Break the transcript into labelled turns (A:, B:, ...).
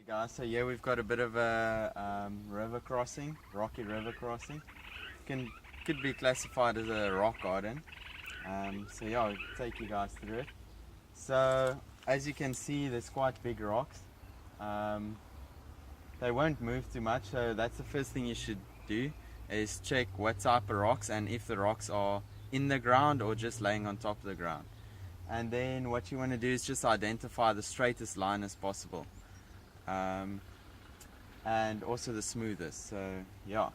A: Guys, so here we've got a bit of a river crossing, rocky river crossing. Could be classified as a rock garden. So yeah, I'll take you guys through it. So as you can see, there's quite big rocks. They won't move too much, so that's the first thing you should do, is check what type of rocks and if the rocks are in the ground or just laying on top of the ground. And then what you want to do is just identify the straightest line as possible. And also the smoothest. So yeah.